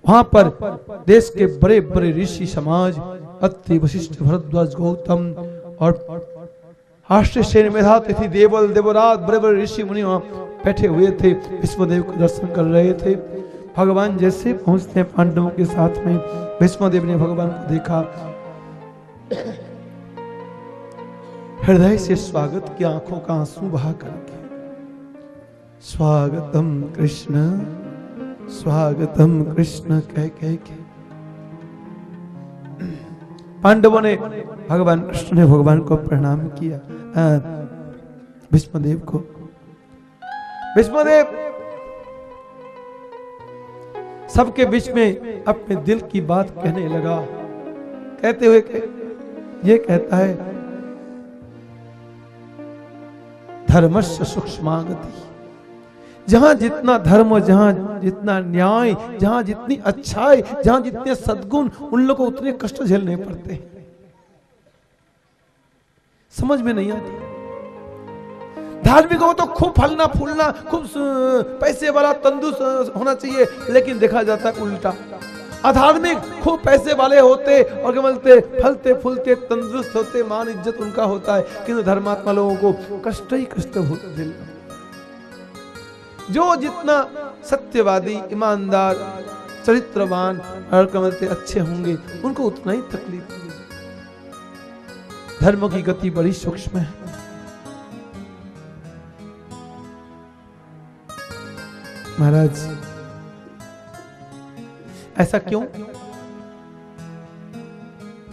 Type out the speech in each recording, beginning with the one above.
वहां पर देश के बड़े बड़े ऋषि समाज अत्रि, वशिष्ठ, भरद्वाज, गौतम और आश्चर्य मेधातिथि, देवल, देवराज, बड़े बड़े ऋषि मुनि वहां बैठे हुए थे, भीष्मदेव को दर्शन कर रहे थे। भगवान जैसे पहुंचते हैं पांडवों के साथ में, भीष्मदेव ने भगवान को देखा, हृदय से स्वागत की आंखों का आंसू बहा करके, स्वागतम कृष्ण, स्वागतम कृष्ण कह कह के पांडवों ने, भगवान कृष्ण ने भगवान को प्रणाम किया। भीष्मदेव को, भीष्मदेव सबके बीच में अपने दिल की बात कहने लगा, कहते हुए ये कहता है, धर्मस्य सूक्ष्मागति, जहां जितना धर्म, जहां जितना न्याय, जहां जितनी अच्छाई, जहां जितने सद्गुण, उन लोगों को उतने कष्ट झेलने पड़ते हैं। समझ में नहीं आती। धार्मिक हो तो खूब फलना फूलना, खूब पैसे वाला तंदुरुस्त होना चाहिए, लेकिन देखा जाता है उल्टा। अधार्मिक खूब पैसे वाले होते और क्या बोलते, फलते फूलते तंदुरुस्त होते, मान इज्जत उनका होता है, किंतु धर्मात्मा लोगों को कष्ट ही कष्ट होते। जो जितना सत्यवादी, ईमानदार, चरित्रवान और क्या बोलते अच्छे होंगे, उनको उतना ही तकलीफ होगी। धर्म की गति बड़ी सूक्ष्म है। महाराज ऐसा क्यों?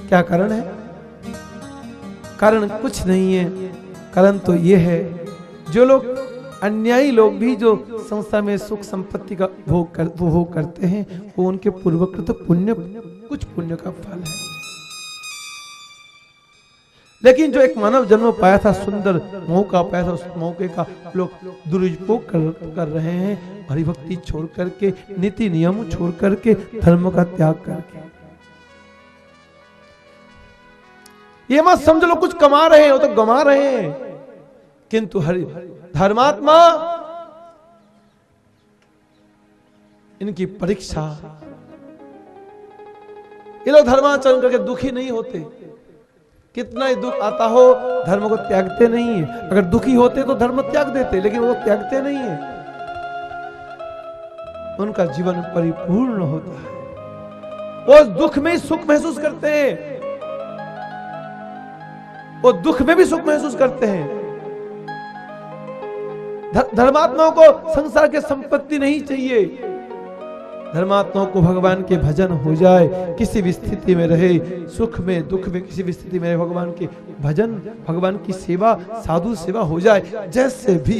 क्या कारण है? कारण कुछ नहीं है, कारण तो यह है, जो लोग अन्यायी लोग भी जो संसार में सुख संपत्ति का भोग करते हैं, वो उनके पूर्वकृत पुण्य, कुछ पुण्य का फल है। लेकिन जो एक मानव जन्म पाया था, सुंदर मौका पाया था, उस मौके का लोग दुरुपयोग कर रहे हैं, हरिभक्ति छोड़ करके, नीति नियम छोड़ करके, धर्म का त्याग करके। ये मत समझ लो कुछ कमा रहे हैं, वो तो गमा रहे हैं, किंतु धर्मात्मा इनकी परीक्षा, ये लोग धर्माचरण करके दुखी नहीं होते। कितना ही दुख आता हो, धर्म को त्यागते नहीं है। अगर दुखी होते तो धर्म त्याग देते, लेकिन वो त्यागते नहीं है। उनका जीवन परिपूर्ण होता है। वो दुख में सुख महसूस करते हैं, वो दुख में भी सुख महसूस करते हैं। धर्मात्माओं को संसार की संपत्ति नहीं चाहिए। धर्मात्माओं को भगवान के भजन हो जाए, किसी भी स्थिति में रहे, सुख में दुख में किसी भी स्थिति में रहे, भगवान के भजन, भगवान की सेवा, साधु सेवा हो जाए, जैसे भी।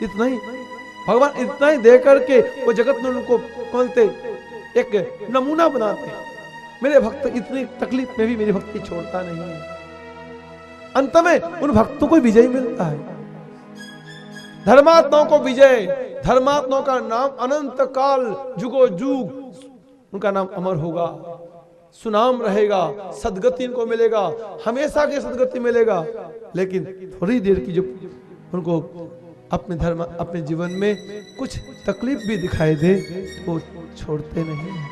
इतना ही भगवान, इतना ही दे करके वो जगत में उनको बोलते एक नमूना बनाते हैं। मेरे भक्त इतनी तकलीफ में भी मेरी भक्ति छोड़ता नहीं है। अंत में उन भक्तों को विजय मिलता है। धर्मात्माओं को विजय, धर्मात्माओं का नाम अनंत काल जुगो जुग उनका नाम अमर होगा, सुनाम रहेगा, सदगति इनको मिलेगा, हमेशा की सदगति मिलेगा। लेकिन थोड़ी देर की जो उनको अपने धर्म, अपने जीवन में कुछ तकलीफ भी दिखाई दे, वो छोड़ते नहीं है।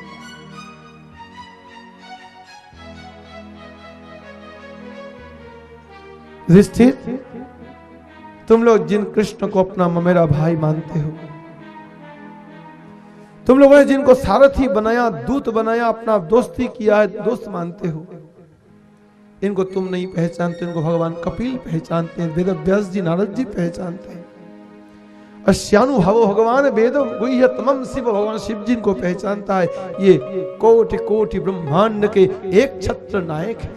युधिष्ठिर, तुम लोग जिन कृष्ण को अपना मेरा भाई मानते हो, तुम लोगों ने जिनको सारथी बनाया, दूत बनाया, अपना दोस्ती किया है, दोस्त मानते हो, इनको तुम नहीं पहचानते, इनको भगवान कपिल पहचानते हैं, वेद व्यास जी, नारद जी पहचानते हैं। अश्यानुभव भगवान वेद गुह्य तमम शिव, भगवान शिव जी को पहचानता है। ये कोटि कोटि ब्रह्मांड के एक छत्र नायक है,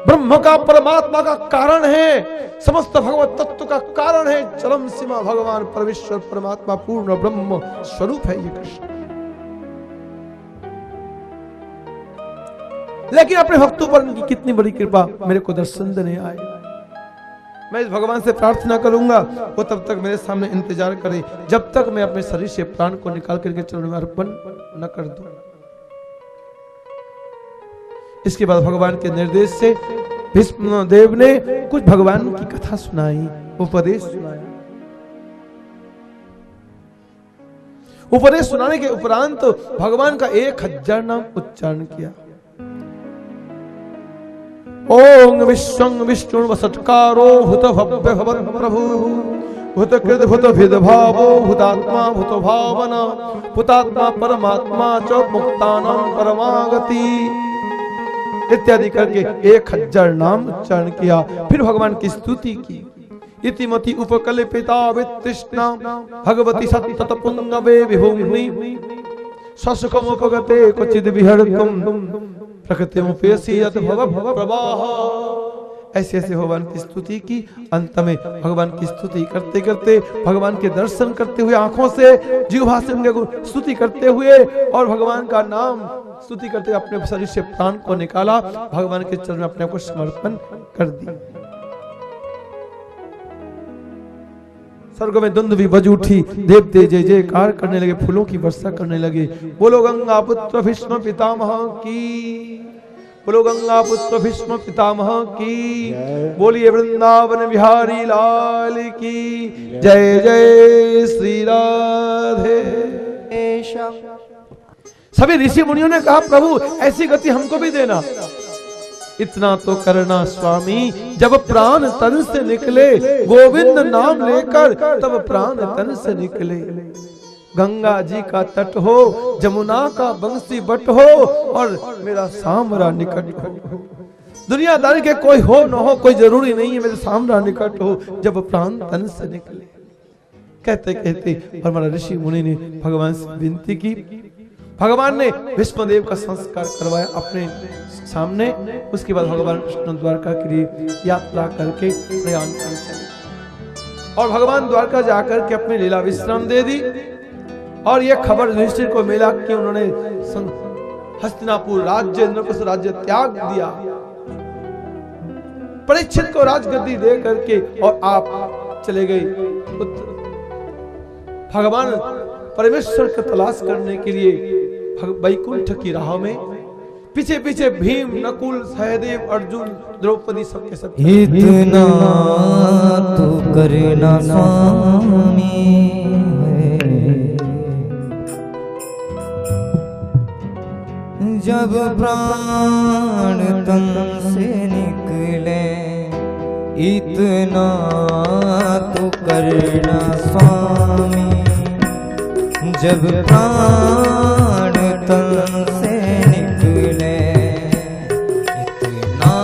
ब्रह्म का, परमात्मा का कारण है, समस्त भगवत तत्व का कारण है, चरम सीमा भगवान परमेश्वर परमात्मा पूर्ण ब्रह्म स्वरूप है ये कृष्ण। लेकिन अपने भक्तों पर उनकी कितनी बड़ी कृपा, मेरे को दर्शन देने आए। मैं इस भगवान से प्रार्थना करूंगा वो तब तक मेरे सामने इंतजार करे, जब तक मैं अपने शरीर से प्राण को निकाल करके चरणों में अर्पण न कर दूं। इसके बाद भगवान के निर्देश से भीष्मदेव ने कुछ भगवान की कथा सुनाई, उपदेश सुनाया। उपदेश सुनाने के उपरांत भगवान का 1000 नाम उच्चारण किया। ओम विश्वं विष्णु वसत्कारो हुत भव्य भवन प्रभु हुत कृत हुत भिद भावो हुतात्मा हुत भावना हुतात्मा परमात्मा च मुक्तानां परमागति इत्यादि करके 1000 नाम उच्चारण किया। फिर भगवान की स्तुति की। इतिमति उपकल्पिता वितृष्णा भगवती सत्तत पुंगवे विभूमि ससुखमुपगते क्वचिद विहरतुम प्रकृतिमुपेसि यत भव प्रवाह। ऐसे ऐसे भगवान की स्तुति की। अंत में भगवान की स्तुति करते करते, भगवान के दर्शन करते हुए, आंखों से जिह्वा से उनके स्तुति करते हुए और भगवान का नाम स्तुति करते हुए अपने शरीर से प्राण को निकाला, भगवान के चरण में अपने को समर्पण कर दिया। स्वर्ग में दुंदुभी बज उठी, देवते जय जयकार करने लगे, फूलों की वर्षा करने लगे। बोलो गंगा पुत्र भीष्म पितामह की, बोलो गंगा पुत्र भीष्म पितामह की, बोलिए वृंदावन बिहारी लाल की जय। जय श्री राधे। सभी ऋषि मुनियों ने कहा प्रभु ऐसी गति हमको भी देना। इतना तो करना स्वामी, जब प्राण तन से निकले, गोविंद नाम लेकर तब प्राण तन से निकले। गंगा जी का तट हो, जमुना का बंसी बट हो और मेरा सामरा निकट हो। दुनियादारी के कोई हो न हो, कोई जरूरी नहीं है, मेरे सामरा निकट हो जब प्राण तन से निकले। कहते कहते और हमारा ऋषि मुनि ने भगवान से विनती की। भगवान ने भीष्मदेव का संस्कार करवाया अपने सामने। उसके बाद भगवान कृष्ण द्वारका के लिए यात्रा करके प्रयाण कर चले और भगवान द्वारका जाकर के अपनी लीला विश्राम दे दी। और यह खबर युधिष्ठिर को मिला कि उन्होंने हस्तिनापुर राज्य, इंद्रप्रस्थ राज्य त्याग दिया, परीक्षित को राजगद्दी दे करके और आप चले गए भगवान परमेश्वर का तलाश करने के लिए वैकुंठ की राह में। पीछे पीछे भीम, नकुल, सहदेव, अर्जुन, द्रौपदी सबके सब। इतना तो करना स्वामी, जब प्राण तन से निकले, इतना तो करना स्वामी, जब प्राण तन से निकले, इतना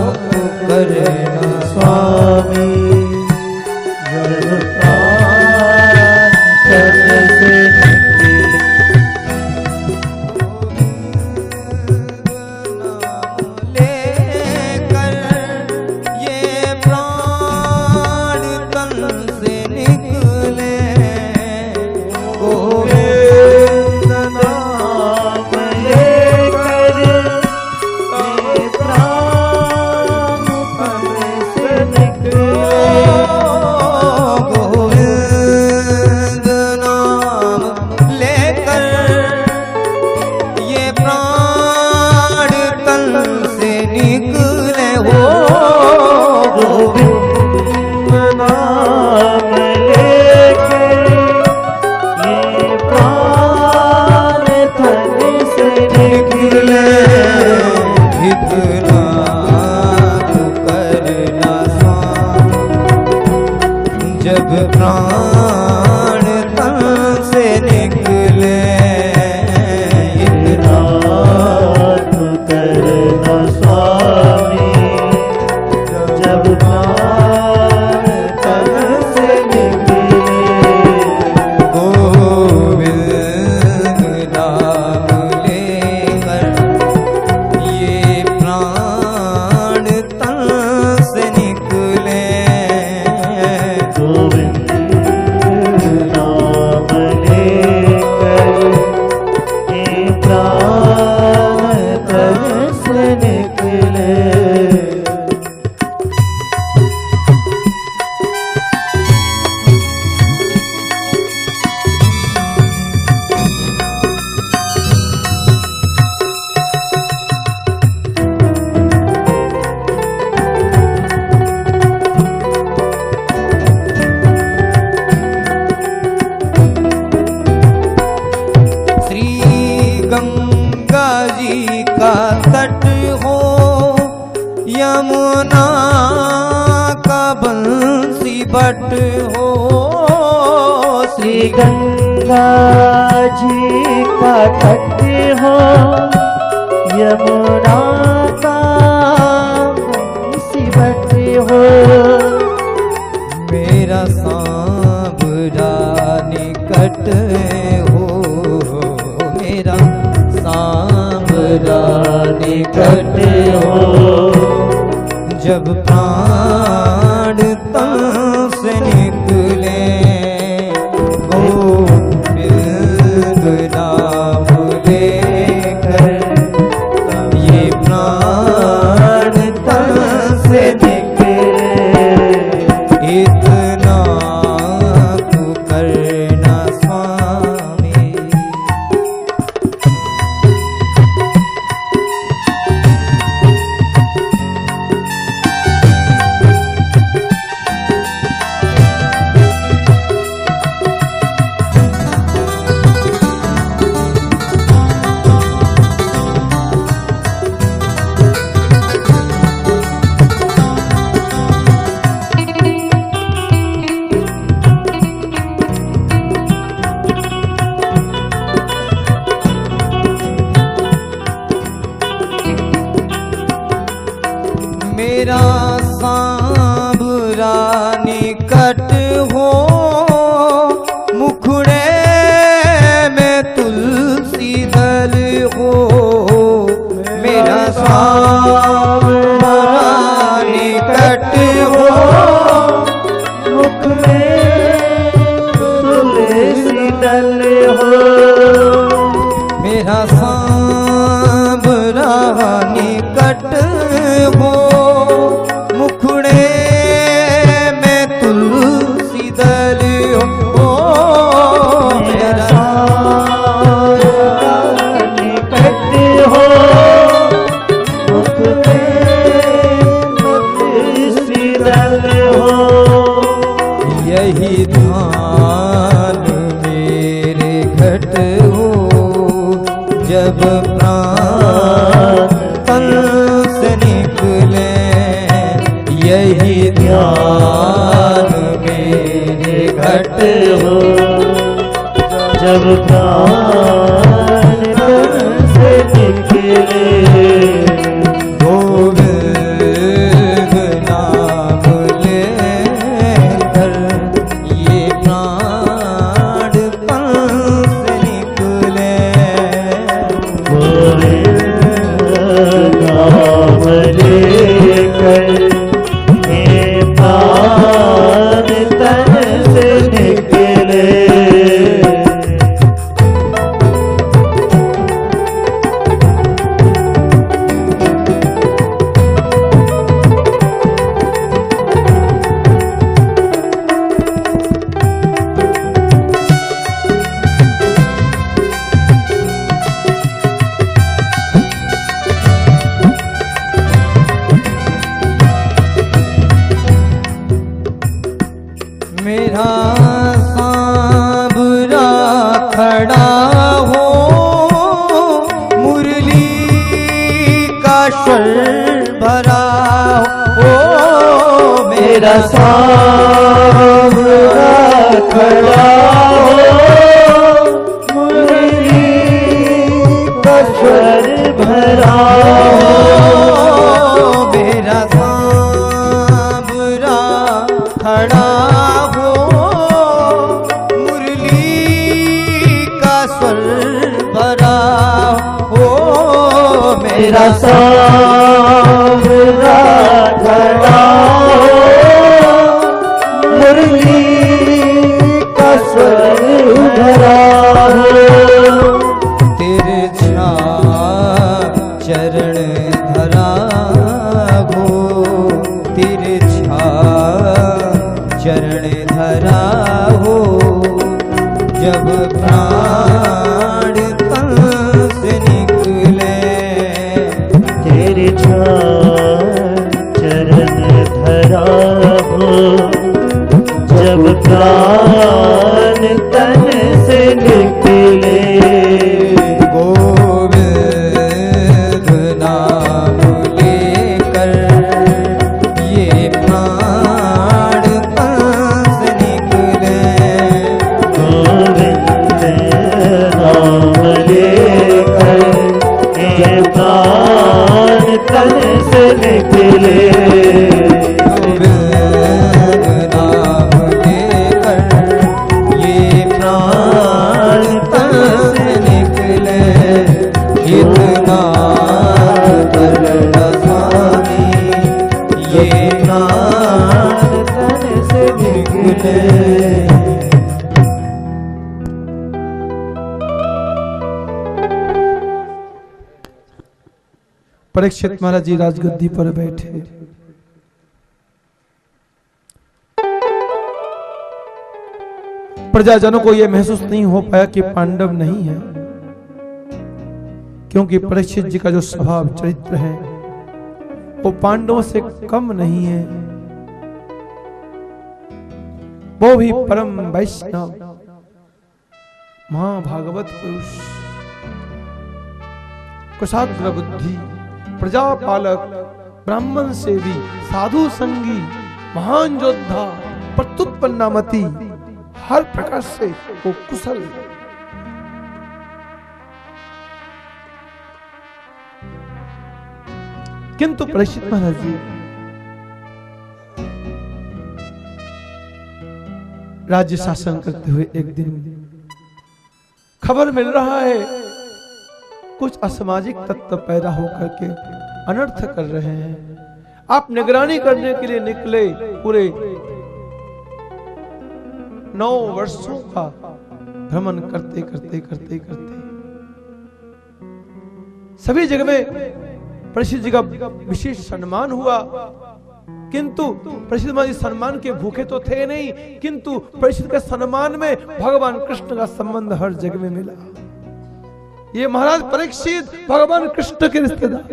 तो करना स्वामी, जब प्राण तन से निकले। लेकर ये प्राण तन से निकले, गोविंद नाम लेकर ये प्राण तन से निकले, गोविंद नाम लेकर ये प्राण तन से निकले, हो गोविंद नाम लेकर ये गंगा जी का तट हो, यमुना का सिवट हो, मेरा सांवरा निकट हो, मेरा सांवरा निकट हो, जब प्राण तन से निकले गोविंद नाम लेकर, ये प्राण तन से निकले, इतना तू करना स्वामी। मेरा सांवरा निकट हो, मुखड़े में तुलसी दल हो, मेरा सांवरा निकट हो, मुख में तुलसी दल हो, मेरा सांवरा निकट हो, मुखड़े में तुलसी दल हो, मेरा सांवरा निकट हो, मुख में तुलसी दल हो, यही ध्यान मेरे घट हो, जब प्राण तन से निकले, यही ध्यान मेरे घट हो, जब प्राण तन से निकले, गोविंद नाम लेकर, ये प्राण तन से निकले, नाम लेकर ये प्राण तन से निकले। मेरा सांवरा खड़ा हो, मुरली का स्वर भरा हो, मेरा सांवरा खड़ा हो, मुरली का स्वर भरा हो, मेरा सांवरा खड़ा हो, मुरली का स्वर भरा हो, मेरा सांवरा खड़ा हो, मुरली का स्वर भरा हो, तेरे चरण धरा हो, तेरे चरण धरा हो, जब प्राण तन से निकले, तेरे चरण धरा हो, जब प्राण तन से निकले, गोविंद नाम लेकर, ये प्राण तन से निकले, गोविंद परीक्षित महाराज जी राजगद्दी पर बैठे। प्रजाजनों को यह महसूस नहीं हो पाया कि पांडव नहीं है, क्योंकि परीक्षित जी का जो स्वभाव चरित्र है वो पांडवों से कम नहीं है। वो भी परम वैष्णव महाभागवत पुरुष, कुशाग्र बुद्धि, प्रजापालक, ब्राह्मण सेवी, साधु संगी, महान योद्धा, प्रत्युत्पन्नामति, हर प्रकार से वो कुशल। किंतु परीक्षित महाराज जी राज्य शासन करते हुए एक दिन खबर मिल रहा है कुछ असामाजिक तत्व पैदा होकर के अनर्थ कर रहे हैं। आप निगरानी करने के लिए निकले, पूरे 9 वर्षों का भ्रमण करते करते करते करते सभी जगह में परीक्षित जी का विशेष सम्मान हुआ, किंतु परीक्षित महाराज सम्मान के भूखे तो थे नहीं, किंतु परीक्षित के सम्मान में भगवान कृष्ण का संबंध हर जगह में मिला। ये महाराज परीक्षित भगवान कृष्ण के रिश्तेदार।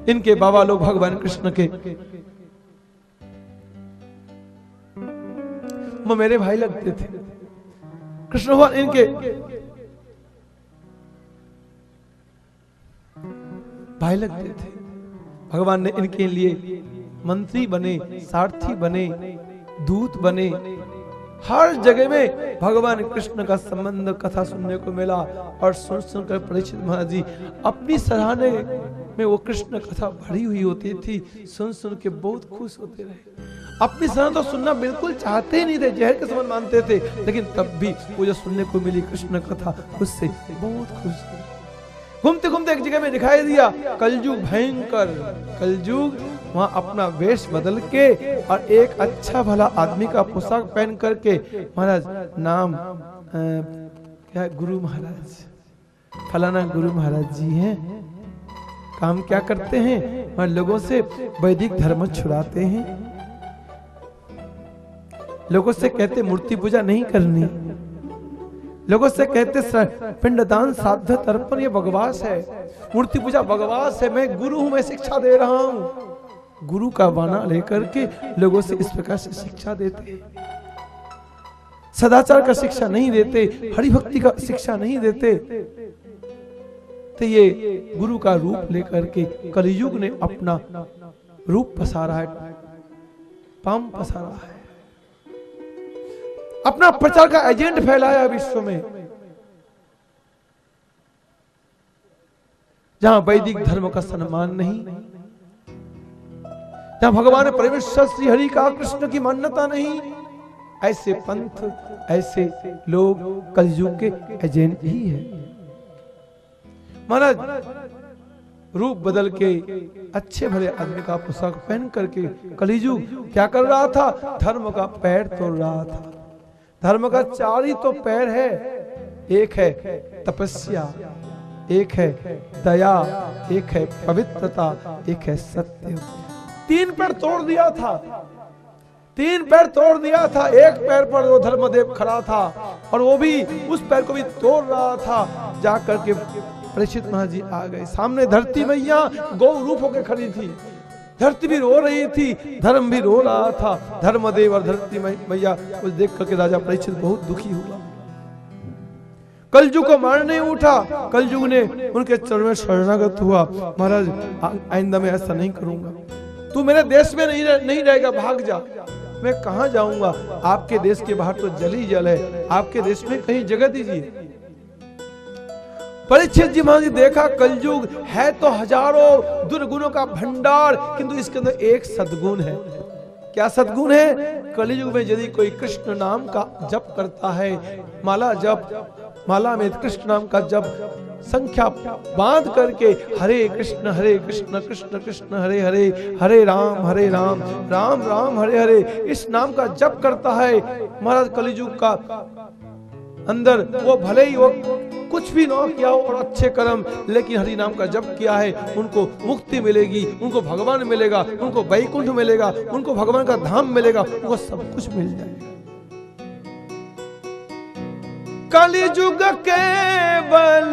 इनके बाबा लोग भगवान कृष्ण के वो मेरे भाई लगते थे। कृष्ण भगवान इनके भाई लगते थे। भगवान ने इनके लिए मंत्री बने, सारथी बने, दूत बने। हर जगह में भगवान कृष्ण का संबंध कथा सुनने को मिला। और सुन सुनकर परीक्षित महाराज जी अपनी सराहने में वो कृष्ण कथा भरी हुई होती थी, सुन सुन के बहुत खुश होते रहे। अपनी सराहना तो सुनना बिल्कुल चाहते ही नहीं थे, जहर के समान मानते थे, लेकिन तब भी वो जो सुनने को मिली कृष्ण कथा, उससे बहुत खुश थे। घूमते घूमते एक जगह में दिखाई दिया कलयुग भयंकर कलयुग। वहां अपना वेश बदल के और एक अच्छा भला आदमी का पोशाक पहन करके महाराज नाम क्या गुरु महाराज, फलाना गुरु महाराज जी हैं। काम क्या करते हैं? वहां लोगों से वैदिक धर्म छुड़ाते हैं, लोगों से कहते मूर्ति पूजा नहीं करनी, लोगों से कहते पिंडदान श्राद्ध तर्पण ये बकवास है, मूर्ति पूजा बकवास है। मैं गुरु हूं, मैं शिक्षा दे रहा हूं। गुरु का बाना लेकर के लोगों से इस प्रकार से शिक्षा देते, सदाचार का शिक्षा नहीं देते, हरिभक्ति का शिक्षा नहीं देते। तो ये गुरु का रूप लेकर के कलयुग ने अपना रूप पसारा है, पाम पसारा है, अपना प्रचार का एजेंट फैलाया विश्व में। जहां वैदिक धर्म का सम्मान नहीं, जहां भगवान परमेश्वर श्री हरि का कृष्ण की मान्यता नहीं, ऐसे पंथ ऐसे लोग कलयुग के एजेंट ही है। महाराज रूप बदल के अच्छे भले आदमी का पोशाक पहन करके कलयुग क्या कर रहा था? धर्म का पैर तोड़ रहा था। धर्म का 4 ही तो पैर है, एक है तपस्या, एक है दया, एक है पवित्रता, एक है सत्य। 3 पैर तोड़ दिया था, 3 पैर तोड़ दिया था। एक पैर पर वो धर्मदेव खड़ा था और वो भी उस पैर को भी तोड़ रहा था। जाकर के परीक्षित महाराज जी आ गए। सामने धरती मैया गौ रूप होकर खड़ी थी, धरती भी रो रही थी, धर्म भी रो रहा था। धर्मदेव और धरती मैया को देख करके राजा परीक्षित बहुत दुखी हुआ। कलयुग को मारने उठा, कलयुग ने उनके चरण में शरणागत हुआ। महाराज आइंदा में ऐसा नहीं करूंगा, तू मेरे देश में नहीं रहेगा, भाग जा। मैं कहां जाऊंगा? आपके देश के बाहर तो जल ही जल है, आपके देश में कहीं जगह दीजिए। परीक्षित जी महाराज देखा कलयुग है तो हजारों दुर्गुणों का भंडार, किंतु इसके अंदर एक सद्गुण है। क्या सद्गुण है? कलयुग में यदि कोई कृष्ण नाम का जप करता है, माला जप, माला में कृष्ण नाम का जप संख्या बांध करके हरे कृष्ण कृष्ण कृष्ण हरे हरे, हरे राम राम राम हरे हरे, इस नाम का जप करता है, महाराज कलयुग का अंदर वो भले ही वो कुछ भी ना किया हो और अच्छे कर्म, लेकिन हरि नाम का जप किया है, उनको मुक्ति मिलेगी, उनको भगवान मिलेगा, उनको वैकुंठ मिलेगा, उनको भगवान का धाम मिलेगा, उनको सब कुछ मिल जाएगा। कलिजुग केवल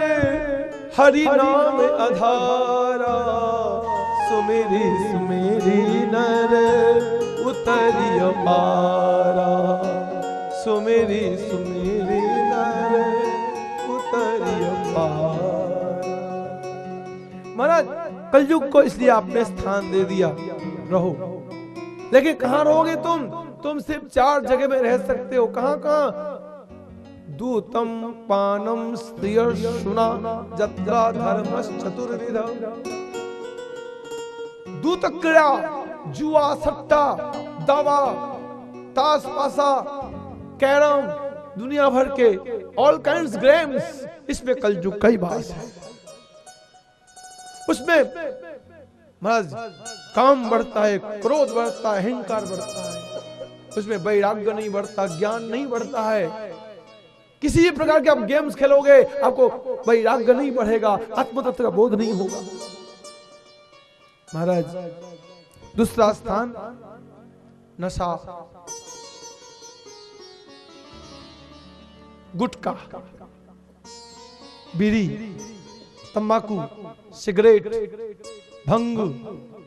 हरि नाम आधारा, सुमेरी सुमेरी नर उतरिय पारा, सुमेरी सुमेरी नर उतरिय पारा। महाराज कलयुग को इसलिए आपने स्थान दे दिया, रहो, लेकिन कहां रहोगे तुम सिर्फ 4 जगह में रह सकते हो। कहां? दूतम पानम स्त्रियर्षुणा जत्रा धर्मश्चतुर्विध। दूत क्रीड़ा, जुआ, सट्टा, दावा, ताश पासा, कैरम, दुनिया भर के ऑल काइंड्स गेम्स, इसमें कलयुग का ही वास है। उसमें महाराज काम बढ़ता है, क्रोध बढ़ता है, अहंकार बढ़ता है, उसमें वैराग्य नहीं बढ़ता, ज्ञान नहीं बढ़ता है। किसी भी प्रकार के आप गेम्स खेलोगे, आपको वैराग्य नहीं बढ़ेगा, आत्म तत्व का बोध नहीं होगा। महाराज दूसरा स्थान नशा, गुटखा, बीड़ी, तंबाकू, सिगरेट, भंग,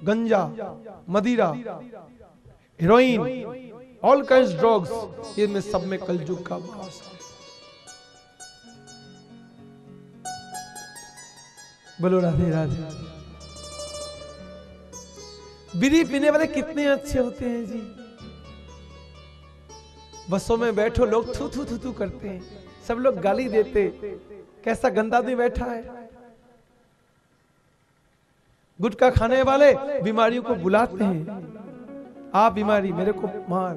गंजा, मदिरा, हेरोइन, ऑल काइंड्स ड्रग्स, इनमें सब में कलयुग का वास है। बोलो राधे राधे। बीड़ी पीने वाले कितने अच्छे होते हैं जी। बसों में बैठो, लोग थू थू थू थू करते हैं, सब लोग गाली देते, कैसा गंदा आदमी बैठा है। गुटखा खाने वाले बीमारियों को बुलाते हैं, आप बीमारी मेरे को मार।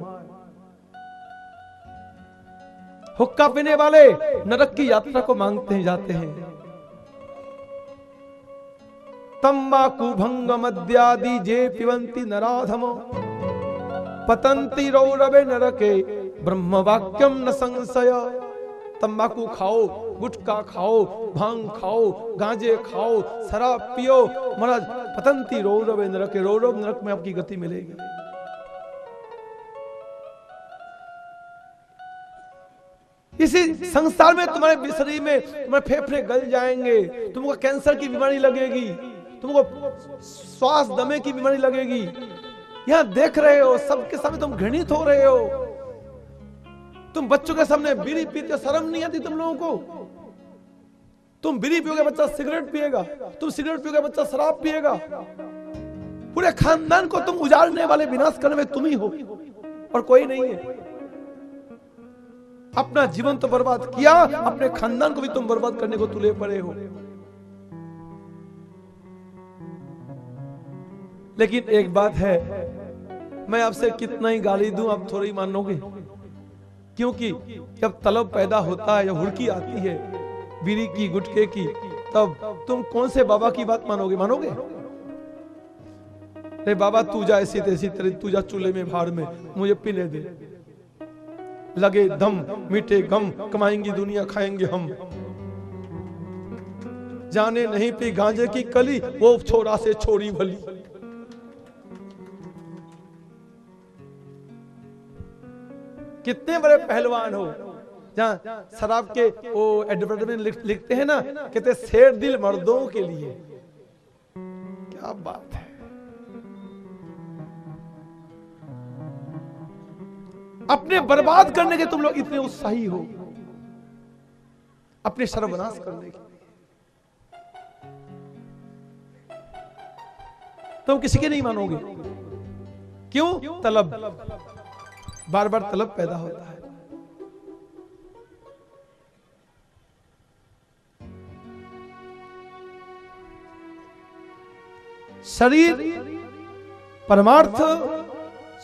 हुक्का पीने वाले नरक की यात्रा को मांगते हैं, जाते हैं। तंबाकू भंग मद्यादि जे पिबंती नराधम, पतंती रौरवे नरके ब्रह्म वाक्यम न संशय। तंबाकू खाओ, गुटखा खाओ, भांग खाओ, गांजे खाओ, शराब पियो, महाराज पतंती रौरवे नरके, रौरव नरक में आपकी गति मिलेगी। इसी संसार में तुम्हारे शरीर में तुम्हारे फेफड़े गल जाएंगे, तुमको कैंसर की बीमारी लगेगी, तुमको श्वास दमे की बीमारी लगेगी। यहां देख रहे हो, सबके सामने तुम घृणित हो रहे हो। तुम बच्चों के सामने बीड़ी पीते हो, शर्म नहीं आती तुम लोगों को? तुम बीड़ी पियोगे, बच्चा सिगरेट पिएगा, तुम सिगरेट पियोगे, बच्चा शराब पिएगा। पूरे खानदान को तुम उजाड़ने वाले, विनाश करने में तुम ही हो और कोई नहीं है। अपना जीवन तो बर्बाद किया, अपने खानदान को भी तुम बर्बाद करने को तुले पड़े हो। लेकिन एक बात है, मैं आपसे कितना ही गाली दूं आप थोड़ी मानोगे, क्योंकि जब तलब पैदा होता है, जब हुड़की आती है बीड़ी की, गुटखे की, तब तुम कौन से बाबा की बात मानोगे? अरे बाबा तू जा ऐसी तैसी तेरी, तू जा चूल्हे में भाड़ में, मुझे पीने दे। लगे दम मीठे गम, कमाएंगी दुनिया खाएंगे हम। जाने नहीं पी गांजे की कली, वो छोरा से छोरी भली। कितने बड़े पहलवान हो, जहां शराब के वो एडवर्टाइजमेंट लिखते हैं ना, कहते शेर दिल मर्दों के लिए। क्या बात है। अपने बर्बाद करने के तुम लोग इतने उत्साही हो, अपने सर्वनाश करने के। तुम किसी के नहीं मानोगे। क्यों? तलब, बार बार तलब पैदा होता है। शरीर, परमार्थ,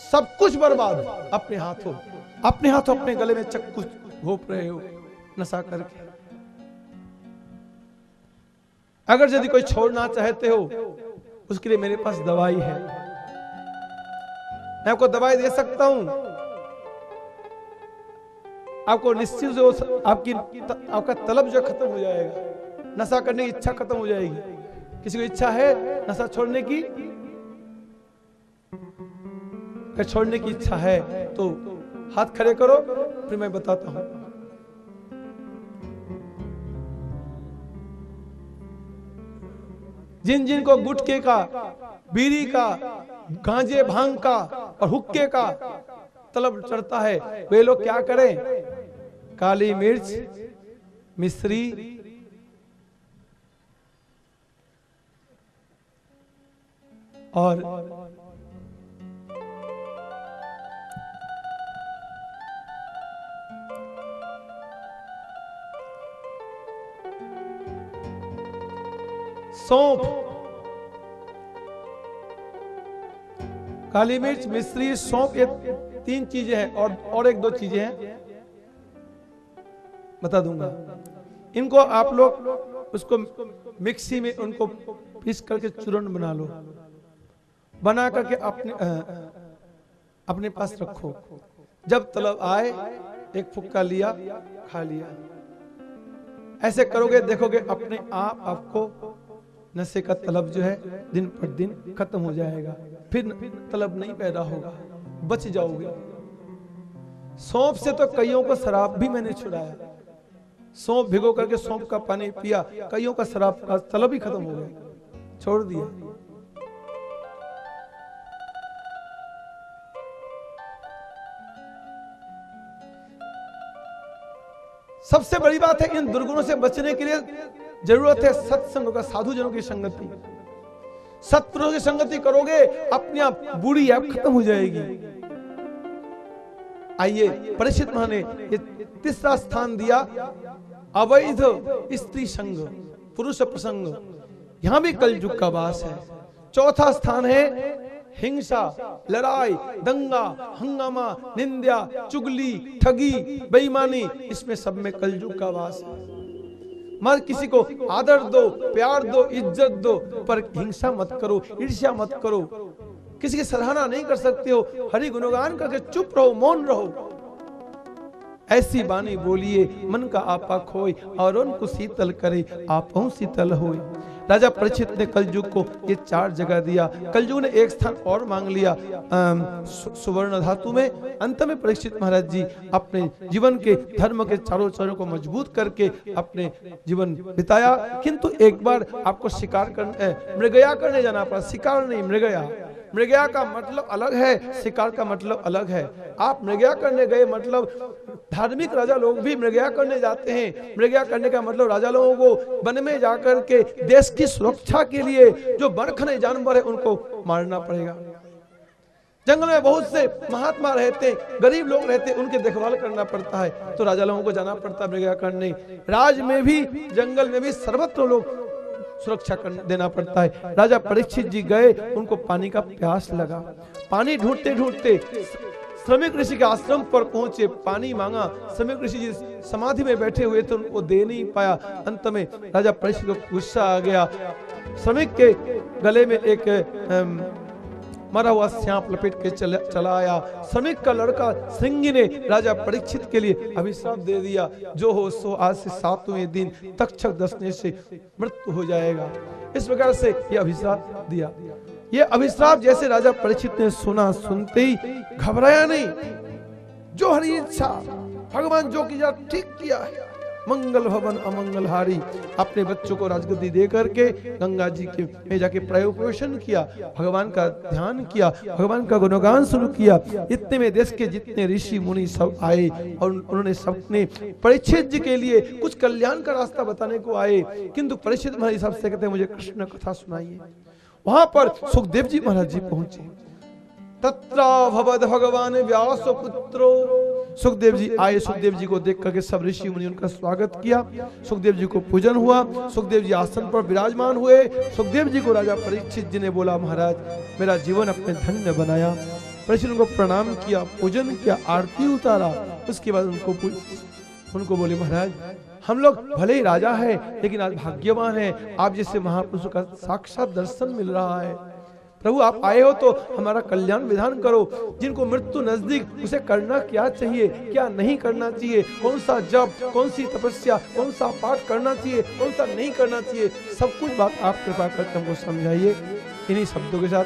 सब कुछ बर्बाद अपने हाथों। अपने गले में चक्कू घोप रहे हो नशा करके। अगर यदि कोई छोड़ना चाहते हो, उसके लिए मेरे पास दवाई है। मैं आपको दवाई दे सकता हूं। आपको निश्चित से आपका तलब जो खत्म हो जाएगा, नशा करने की इच्छा खत्म हो जाएगी। किसी को इच्छा है नशा छोड़ने की? अगर छोड़ने की इच्छा है तो हाथ खड़े करो, फिर मैं बताता हूं। जिन जिन को गुटखे का, बीड़ी का, गांजे भांग का और हुक्के का तलब चढ़ता है, वे लोग क्या करें? काली मिर्च, मिश्री और सौंफ, काली मिर्च, मिश्री, सौंफ, ये 3 चीजें हैं और 1-2 चीजें हैं, बता दूंगा। इनको आप लोग उसको मिक्सी में उनको पीस करके चूर्ण बना लो, बना करके अपने पास रखो। जब तलब आए एक फुक्का लिया, खा लिया। ऐसे करोगे, देखोगे अपने आप आपको नशे का तलब जो है दिन पर दिन खत्म हो जाएगा, फिर तलब नहीं पैदा होगा, बच जाओगे। सौंफ से तो कईयों को शराब भी मैंने छुड़ाया। सौंफ भिगो करके सौंफ का पानी पिया, कईयों का शराब का तलब ही खत्म हो गया, छोड़ दिया। सबसे बड़ी बात है, इन दुर्गुणों से बचने के लिए जरूरत है सत्संग का, साधु जनों की संगति। सत्पुरुषों की संगति करोगे, अपने आप बुरी ऐप खत्म हो जाएगी। आइए, परीक्षित महाराज ने ये तीसरा स्थान दिया, अवैध स्त्री संग, पुरुष प्रसंग। यहां भी कलयुग का वास है। चौथा स्थान है हिंसा, लड़ाई, दंगा, हंगामा, निंदा, चुगली, ठगी, बेईमानी। इसमें सब में कलयुग का वास है। मत किसी को आदर दो, प्यार दो, इज्जत दो, पर हिंसा मत करो, ईर्ष्या मत करो। किसी की सराहना नहीं कर सकते हो, हरि गुणगान करके चुप रहो, मौन रहो। ऐसी बानी बोलिए, मन का आपा खोए, और उनको शीतल करे, आपहु शीतल होए। राजा परीक्षित ने कलयुग को ये 4 जगह दिया। कलयुग ने एक स्थान और मांग लिया सुवर्ण धातु में। अंत में परीक्षित महाराज जी अपने जीवन के धर्म के चारों चरणों को मजबूत करके अपने जीवन बिताया। किंतु एक बार आपको शिकार करने, मृगया करने जाना पड़ा। शिकार नहीं, मृगया। मृगया का मतलब अलग है, शिकार का मतलब अलग है। आप मृगया करने गए, मतलब धार्मिक राजा लोग भी मृगया करने जाते हैं। मृगया करने का मतलब राजा लोगों को वन में जाकर के देश की सुरक्षा के लिए जो बरखने जानवर है उनको मारना पड़ेगा। जंगल में बहुत से महात्मा रहते, गरीब लोग रहते, उनकी देखभाल करना पड़ता है, तो राजा लोगों को जाना पड़ता है मृगया करने। राज में भी, जंगल में भी, सर्वत्र लोग सुरक्षा देना पड़ता है। राजा परीक्षित जी गए, उनको पानी का प्यास लगा। पानी ढूंढते ढूंढते श्रमिक ऋषि के आश्रम पर पहुंचे, पानी मांगा। श्रमिक ऋषि जी समाधि में बैठे हुए थे, उनको दे नहीं पाया। अंत में राजा परीक्षित को गुस्सा आ गया। श्रमिक के गले में एक मरा हुआ सांप लपेट के चला आया। श्रमिक का लड़का श्रृंगी ने राजा परीक्षित के लिए अभिशाप दे दिया, जो हो सो आज से 7वें दिन तक्षक डसने से मृत्यु हो जाएगा। इस प्रकार से यह अभिशाप दिया। यह अभिशाप जैसे राजा परीक्षित ने सुना, सुनते ही घबराया नहीं। जो हरी इच्छा, भगवान जो किया ठीक किया है। मंगल भवन अमंगलहारी, अपने बच्चों को राजगद्दी दे करके गंगा जी के में जाके प्रयोपोषण किया, भगवान का ध्यान किया, भगवान का गुणगान शुरू किया। इतने में देश के जितने ऋषि मुनि सब आए और उन्होंने सबने परीक्षित जी के लिए कुछ कल्याण का रास्ता बताने को आए। किंतु परीक्षित महाराज सबसे कहते हैं मुझे कृष्ण कथा सुनाइए। वहां पर सुखदेव जी महाराज जी पहुंचे। तत्रा भवद भगवान व्यास पुत्रो। सुखदेव जी आए। सुखदेव जी को देख करके सब ऋषि मुनि उनका स्वागत किया। सुखदेव जी को पूजन हुआ। सुखदेव जी आसन पर विराजमान हुए। सुखदेव जी को राजा परीक्षित जी ने बोला, महाराज मेरा जीवन अपने धन्य बनाया। परीक्षित उनको प्रणाम किया, पूजन किया, आरती उतारा। उसके बाद उनको बोले, महाराज हम लोग भले ही राजा है, लेकिन आज भाग्यवान है, आप जैसे महापुरुषों का साक्षात दर्शन मिल रहा है। प्रभु आप आए हो तो हमारा कल्याण विधान करो। जिनको मृत्यु नजदीक, उसे करना क्या चाहिए, क्या नहीं करना चाहिए, कौन सा जप, कौन सी तपस्या, कौन सा पाठ करना चाहिए, कौन सा नहीं करना चाहिए, सब कुछ बात आप कृपा करके हमको समझाइए। इन्हीं शब्दों के साथ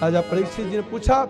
राजा परीक्षित जी ने पूछा,